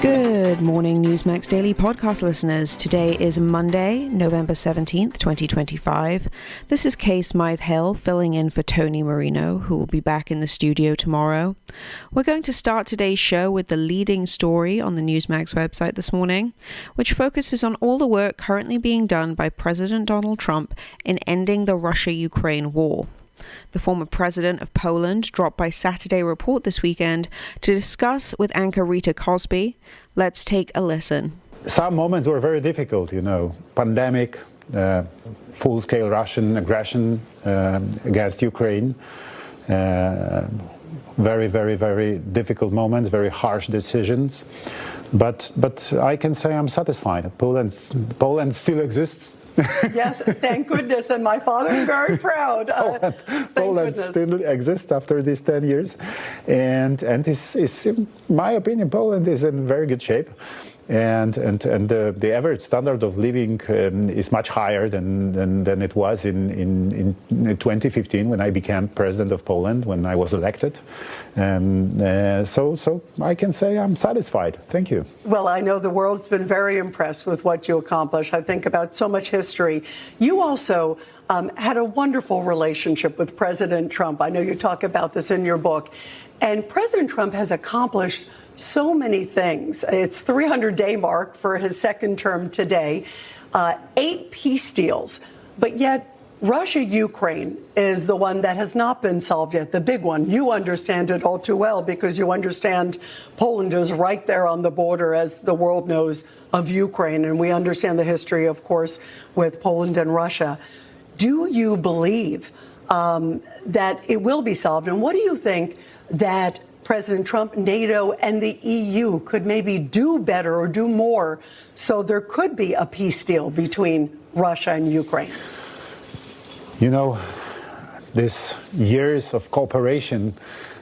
Good morning, Newsmax Daily Podcast listeners. Today is Monday, November 17th, 2025. This is Smythe-Hill filling in for Tony Marino, who will be back in the studio tomorrow. We're going to start today's show with the leading story on the Newsmax website this morning, which focuses on all the work currently being done by President Donald Trump in ending the Russia-Ukraine war. The former president of Poland dropped by Saturday Report this weekend to discuss with anchor Rita Cosby. Let's take a listen. Some moments were very difficult, pandemic, full-scale Russian aggression against Ukraine. Very, very, very difficult moments, very harsh decisions. But I can say I'm satisfied. Poland still exists. Yes, thank goodness, and my father's very proud. Poland still exists after these 10 years, and is, in my opinion, Poland is in very good shape, and the average standard of living is much higher than it was in 2015 when I became president of Poland, when I was elected. So I can say I'm satisfied. Thank you. Well, I know the world's been very impressed with what you accomplish. I think about so much history. You also had a wonderful relationship with President Trump. I know you talk about this in your book. And President Trump has accomplished so many things. It's 300-day mark for his second term today, 8 peace deals, but yet Russia-Ukraine is the one that has not been solved yet, the big one. You understand it all too well because you understand Poland is right there on the border, as the world knows, of Ukraine. And we understand the history, of course, with Poland and Russia. Do you believe that it will be solved? And what do you think that President Trump, NATO, and the EU could maybe do better or do more so there could be a peace deal between Russia and Ukraine? These years of cooperation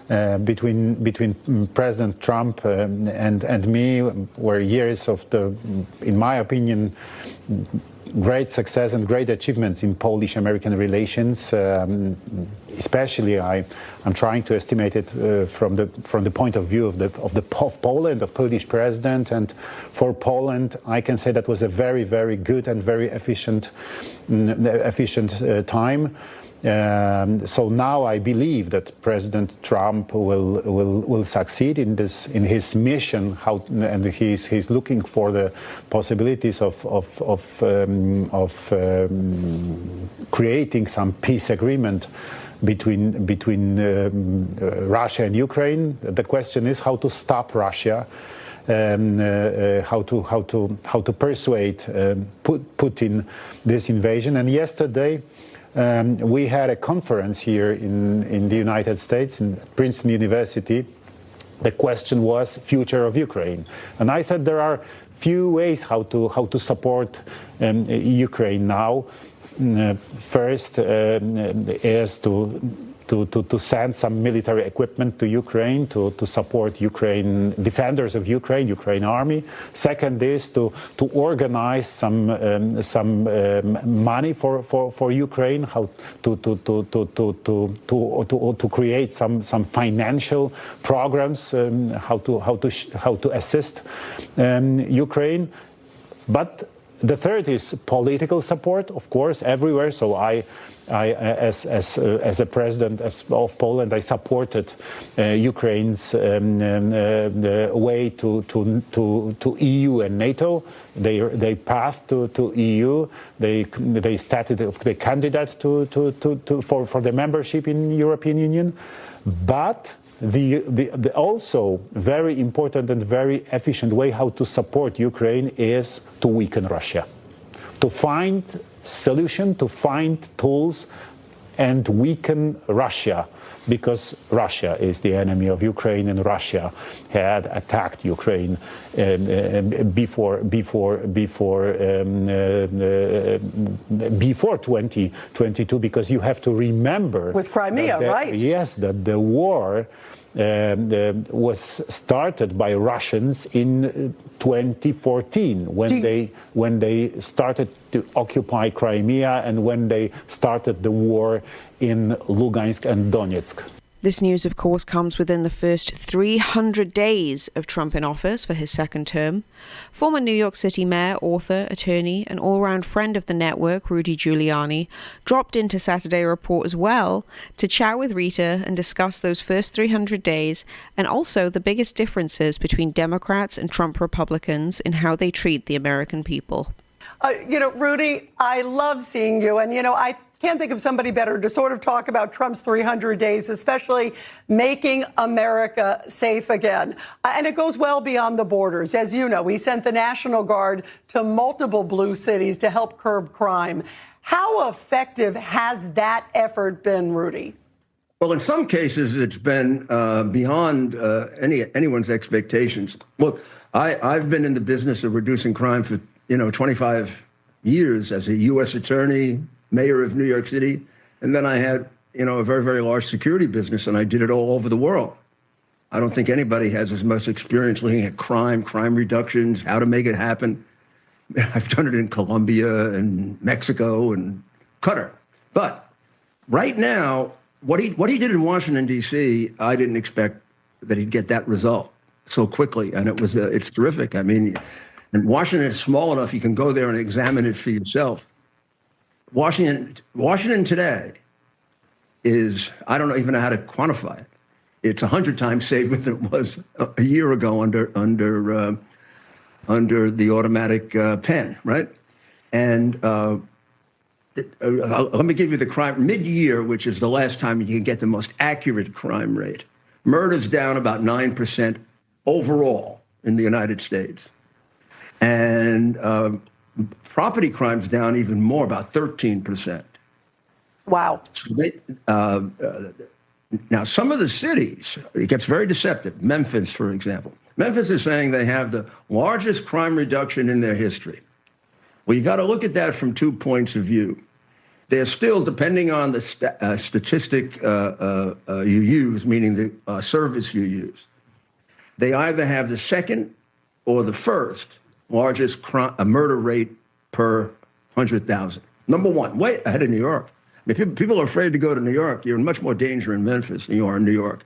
between President Trump and me were years of in my opinion, great success and great achievements in Polish-American relations. Especially, I'm trying to estimate it from the point of view of Poland, of Polish president, and for Poland, I can say that was a very, very good and very efficient time. So now I believe that President Trump will succeed in his mission. And he's looking for the possibilities of creating some peace agreement between Russia and Ukraine. The question is how to stop Russia. How to persuade Putin this invasion. And yesterday we had a conference here in the United States, in Princeton University. The question was future of Ukraine, and I said there are few ways how to support Ukraine now. First is to send some military equipment to Ukraine to support Ukraine defenders of Ukraine army. Second is to organize some money for Ukraine, how to create some financial programs, how to assist Ukraine. But the third is political support, of course, everywhere. So I as a president of Poland, I supported Ukraine's way to EU and NATO. They path to EU. They started the candidate for the membership in European Union, but. The also very important and very efficient way how to support Ukraine is to weaken Russia, to find solution, to find tools and weaken Russia, because Russia is the enemy of Ukraine and Russia had attacked Ukraine before 2022, because you have to remember with Crimea, right? Yes, that the war was started by Russians in 2014 when they started to occupy Crimea and when they started the war in Lugansk and Donetsk. This news, of course, comes within the first 300 days of Trump in office for his second term. Former New York City mayor, author, attorney, and all-round friend of the network, Rudy Giuliani, dropped into Saturday Report as well to chat with Rita and discuss those first 300 days and also the biggest differences between Democrats and Trump Republicans in how they treat the American people. Rudy, I love seeing you. And, I can't think of somebody better to sort of talk about Trump's 300 days, especially making America safe again. And it goes well beyond the borders. As you know, he sent the National Guard to multiple blue cities to help curb crime. How effective has that effort been, Rudy? Well, in some cases, it's been beyond anyone's expectations. Look, I've been in the business of reducing crime for 25 years as a U.S. attorney, mayor of New York City, and then I had a very, very large security business, and I did it all over the world. I don't think anybody has as much experience looking at crime reductions, how to make it happen. I've done it in Colombia and Mexico and Qatar. But right now, what he did in Washington, D.C., I didn't expect that he'd get that result so quickly, and it's terrific. I mean, and Washington is small enough you can go there and examine it for yourself. Washington today is, I don't even know how to quantify it. It's 100 times safer than it was a year ago under the automatic pen, right? And let me give you the crime mid-year, which is the last time you can get the most accurate crime rate. Murder's down about 9% overall in the United States. And property crime's down even more, about 13%. Wow. So now, some of the cities, it gets very deceptive. Memphis, for example. Memphis is saying they have the largest crime reduction in their history. Well, you got to look at that from 2 points of view. They're still, depending on the statistic you use, meaning the service you use, they either have the second or the first largest murder rate per 100,000. Number one, way ahead of New York. I mean, people are afraid to go to New York. You're in much more danger in Memphis than you are in New York.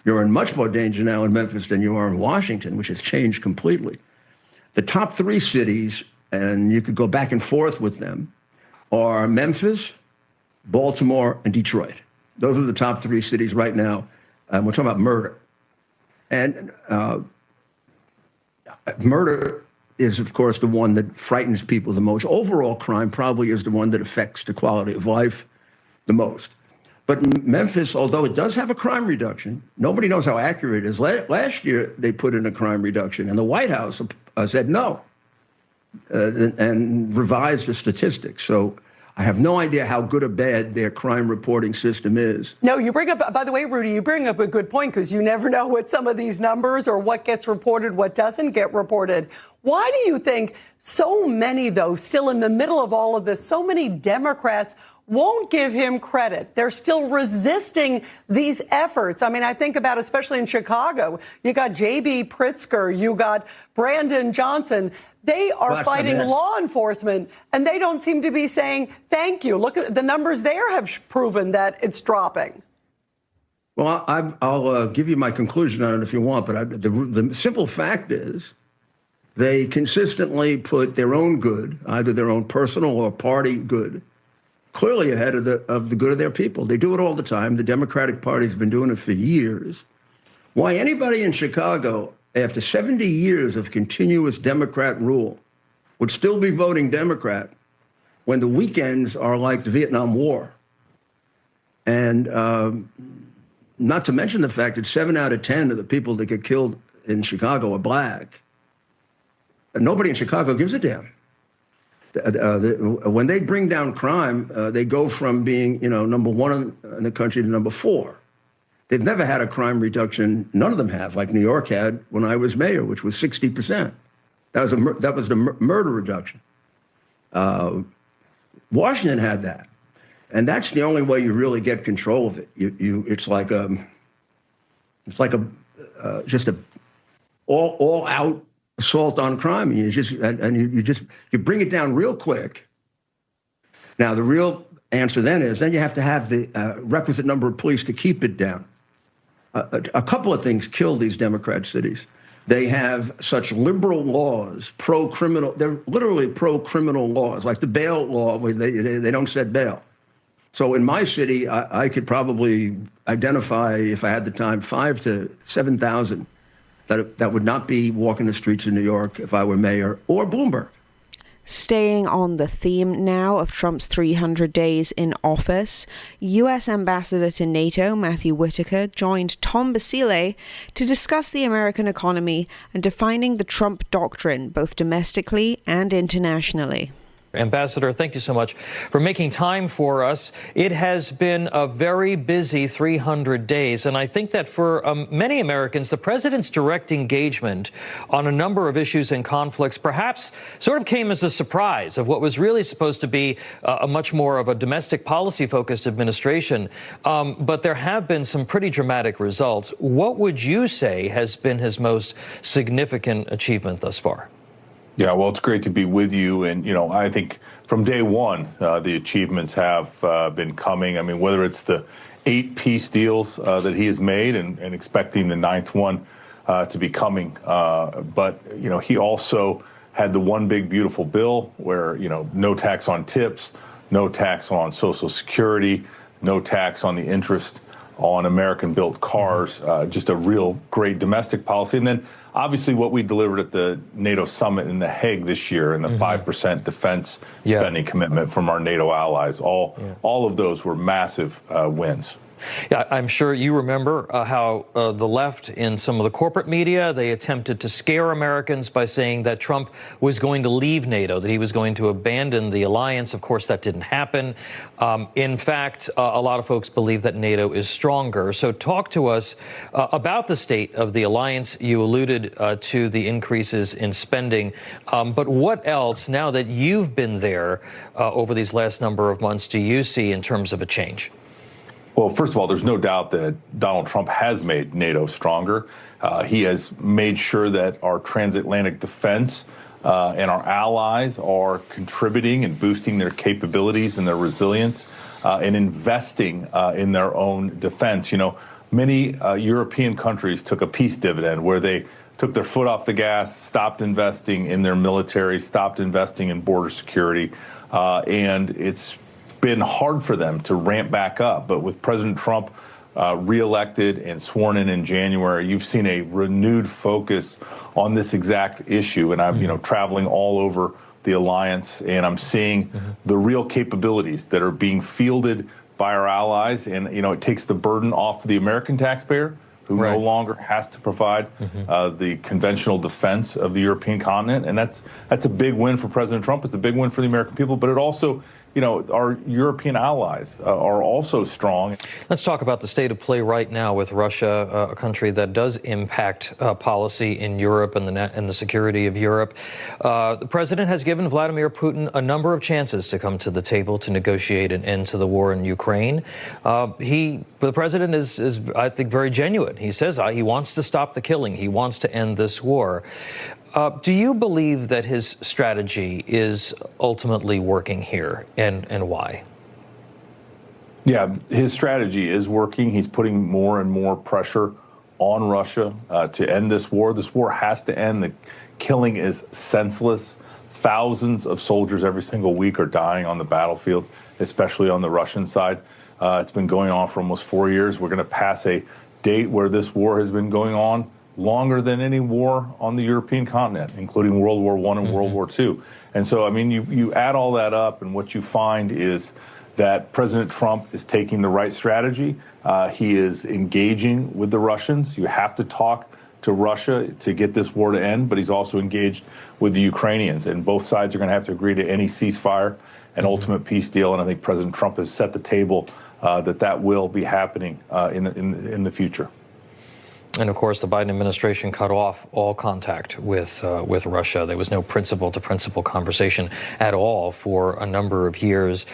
You're in much more danger now in Memphis than you are in Washington, which has changed completely. The top three cities, and you could go back and forth with them, are Memphis, Baltimore, and Detroit. Those are the top three cities right now. We're talking about murder. And murder is, of course, the one that frightens people the most. Overall crime probably is the one that affects the quality of life the most. But Memphis, although it does have a crime reduction, nobody knows how accurate it is. Last year, they put in a crime reduction, and the White House said no and revised the statistics. So I have no idea how good or bad their crime reporting system is. No, you bring up, by the way, Rudy, you bring up a good point, because you never know what some of these numbers or what gets reported, what doesn't get reported. Why do you think so many, though, still in the middle of all of this, so many Democrats won't give him credit? They're still resisting these efforts. I mean, I think about, especially in Chicago, you got J.B. Pritzker, you got Brandon Johnson. They are fighting law enforcement, and they don't seem to be saying thank you. Look at the numbers there have proven that it's dropping. Well, I'll give you my conclusion on it if you want, but the simple fact is they consistently put their own good, either their own personal or party good, clearly ahead of the good of their people. They do it all the time. The Democratic Party's been doing it for years. Why anybody in Chicago, after 70 years of continuous Democrat rule, would still be voting Democrat when the weekends are like the Vietnam War? And not to mention the fact that 7 out of 10 of the people that get killed in Chicago are black. And nobody in Chicago gives a damn. When they bring down crime, they go from being, number one in the country to number 4. They've never had a crime reduction. None of them have, like New York had when I was mayor, which was 60%. That was the murder reduction. Washington had that, and that's the only way you really get control of it. It's like just a all out assault on crime. You bring it down real quick. Now the real answer then you have to have the requisite number of police to keep it down. a couple of things kill these Democrat cities. They have such liberal laws, pro-criminal. They're literally pro-criminal laws, like the bail law, where they don't set bail. So in my city, I could probably identify, if I had the time, 5,000 to 7,000 that would not be walking the streets of New York if I were mayor, or Bloomberg. Staying on the theme now of Trump's 300 days in office, U.S. Ambassador to NATO Matthew Whitaker joined Tom Basile to discuss the American economy and defining the Trump doctrine, both domestically and internationally. Ambassador, thank you so much for making time for us. It has been a very busy 300 days, and I think that for many Americans, the president's direct engagement on a number of issues and conflicts perhaps sort of came as a surprise of what was really supposed to be a much more of a domestic policy-focused administration. But there have been some pretty dramatic results. What would you say has been his most significant achievement thus far? Yeah, well, it's great to be with you. And, I think from day one, the achievements have been coming. I mean, whether it's the 8 peace deals that he has made and expecting the 9th one to be coming. But, he also had the one big beautiful bill where, no tax on tips, no tax on Social Security, no tax on the interest on American-built cars, just a real great domestic policy. And then, obviously, what we delivered at the NATO summit in The Hague this year and the 5% defense spending commitment from our NATO allies, all of those were massive wins. Yeah, I'm sure you remember how the left in some of the corporate media, they attempted to scare Americans by saying that Trump was going to leave NATO, that he was going to abandon the alliance. Of course, that didn't happen. In fact, a lot of folks believe that NATO is stronger. So talk to us about the state of the alliance. You alluded to the increases in spending. But what else, now that you've been there over these last number of months, do you see in terms of a change? Well, first of all, there's no doubt that Donald Trump has made NATO stronger. He has made sure that our transatlantic defense and our allies are contributing and boosting their capabilities and their resilience and investing in their own defense. Many European countries took a peace dividend where they took their foot off the gas, stopped investing in their military, stopped investing in border security, and it's been hard for them to ramp back up. But with President Trump reelected and sworn in January, you've seen a renewed focus on this exact issue. And I'm traveling all over the alliance, and I'm seeing the real capabilities that are being fielded by our allies. And, it takes the burden off the American taxpayer, who no longer has to provide the conventional defense of the European continent. And that's a big win for President Trump. It's a big win for the American people, but it also, our European allies are also strong. Let's talk about the state of play right now with Russia, a country that does impact policy in Europe and the security of Europe. The president has given Vladimir Putin a number of chances to come to the table to negotiate an end to the war in Ukraine. The president is, I think, very genuine. He says he wants to stop the killing. He wants to end this war. Do you believe that his strategy is ultimately working here, and why? Yeah, his strategy is working. He's putting more and more pressure on Russia to end this war. This war has to end. The killing is senseless. Thousands of soldiers every single week are dying on the battlefield, especially on the Russian side. It's been going on for almost 4 years. We're going to pass a date where this war has been going on longer than any war on the European continent, including World War I and World War II. And so, you add all that up, and what you find is that President Trump is taking the right strategy. He is engaging with the Russians. You have to talk to Russia to get this war to end, but he's also engaged with the Ukrainians, and both sides are going to have to agree to any ceasefire and ultimate peace deal. And I think President Trump has set the table that will be happening in the future. And of course, the Biden administration cut off all contact with Russia. There was no principal-to-principal conversation at all for a number of years.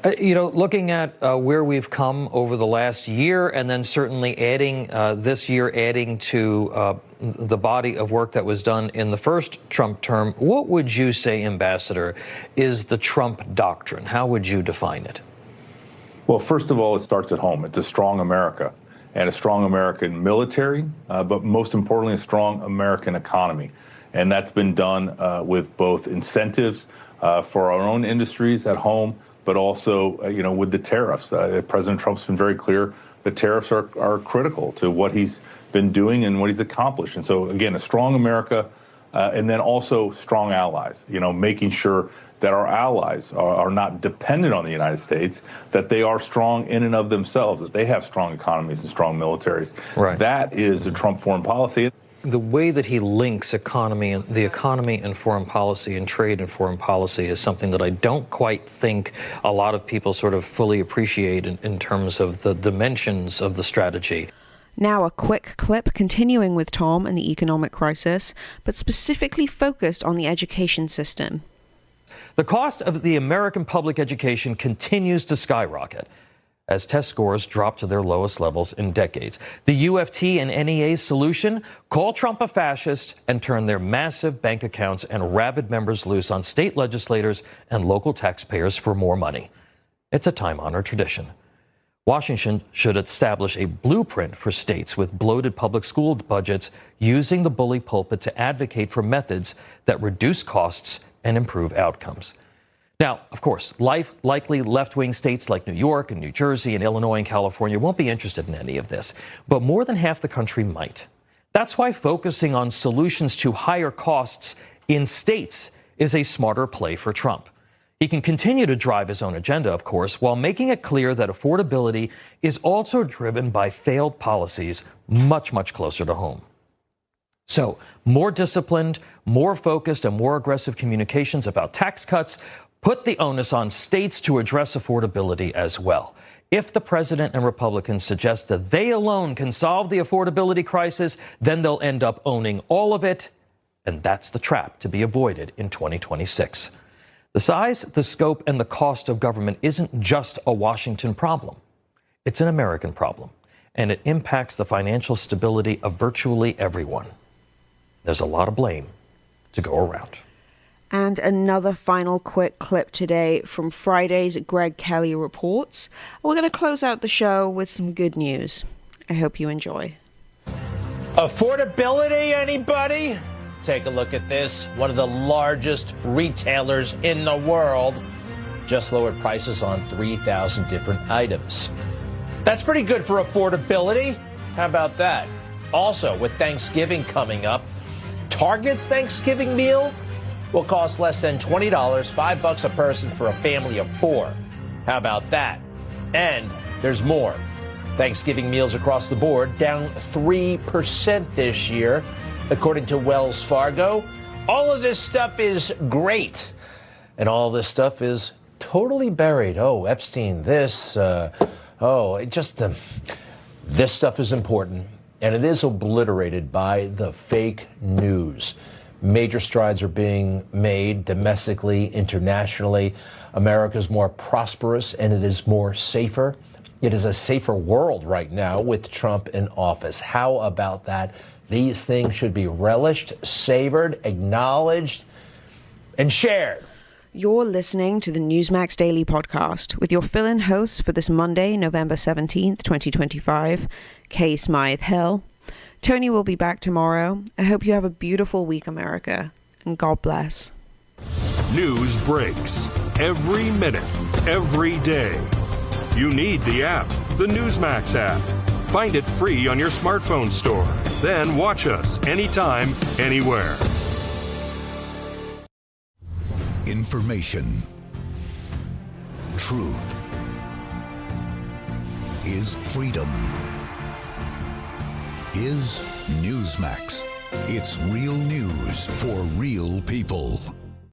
Looking at where we've come over the last year, and then certainly adding this year, adding to the body of work that was done in the first Trump term, what would you say, Ambassador, is the Trump doctrine? How would you define it? Well, first of all, it starts at home. It's a strong America. and a strong American military, but most importantly, a strong American economy. And that's been done with both incentives for our own industries at home, but also, with the tariffs. President Trump's been very clear that tariffs are critical to what he's been doing and what he's accomplished. And so, again, a strong America, and then also strong allies, making sure that our allies are not dependent on the United States, that they are strong in and of themselves, that they have strong economies and strong militaries. Right. That is a Trump foreign policy. The way that he links the economy and foreign policy and trade and foreign policy is something that I don't quite think a lot of people sort of fully appreciate in terms of the dimensions of the strategy. Now a quick clip continuing with Tom and the economic crisis, but specifically focused on the education system. The cost of the American public education continues to skyrocket as test scores drop to their lowest levels in decades. The UFT and NEA's solution: call Trump a fascist and turn their massive bank accounts and rabid members loose on state legislators and local taxpayers for more money. It's a time-honored tradition. Washington should establish a blueprint for states with bloated public school budgets, using the bully pulpit to advocate for methods that reduce costs and improve outcomes. Now, of course, likely left-wing states like New York and New Jersey and Illinois and California won't be interested in any of this, but more than half the country might. That's why focusing on solutions to higher costs in states is a smarter play for Trump. He can continue to drive his own agenda, of course, while making it clear that affordability is also driven by failed policies much, much closer to home. So, more disciplined, more focused, and more aggressive communications about tax cuts put the onus on states to address affordability as well. If the president and Republicans suggest that they alone can solve the affordability crisis, then they'll end up owning all of it, and that's the trap to be avoided in 2026. The size, the scope, and the cost of government isn't just a Washington problem. It's an American problem, and it impacts the financial stability of virtually everyone. There's a lot of blame to go around. And another final quick clip today from Friday's Greg Kelly Reports. We're going to close out the show with some good news. I hope you enjoy. Affordability, anybody? Take a look at this. One of the largest retailers in the world just lowered prices on 3,000 different items. That's pretty good for affordability. How about that? Also, with Thanksgiving coming up, Target's Thanksgiving meal will cost less than $20, $5 a person for a family of 4. How about that? And there's more. Thanksgiving meals across the board down 3% this year, according to Wells Fargo. All of this stuff is great. And all this stuff is totally buried. Oh, Epstein, this. This stuff is important. And it is obliterated by the fake news. Major strides are being made domestically, internationally. America's more prosperous and it is more safer. It is a safer world right now with Trump in office. How about that? These things should be relished, savored, acknowledged, and shared. You're listening to the Newsmax Daily Podcast with your fill-in hosts for this Monday, November 17th, 2025, Kay Smythe-Hill. Tony will be back tomorrow. I hope you have a beautiful week, America, and God bless. News breaks every minute, every day. You need the app, the Newsmax app. Find it free on your smartphone store. Then watch us anytime, anywhere. Information. Truth is freedom. Is Newsmax. It's real news for real people.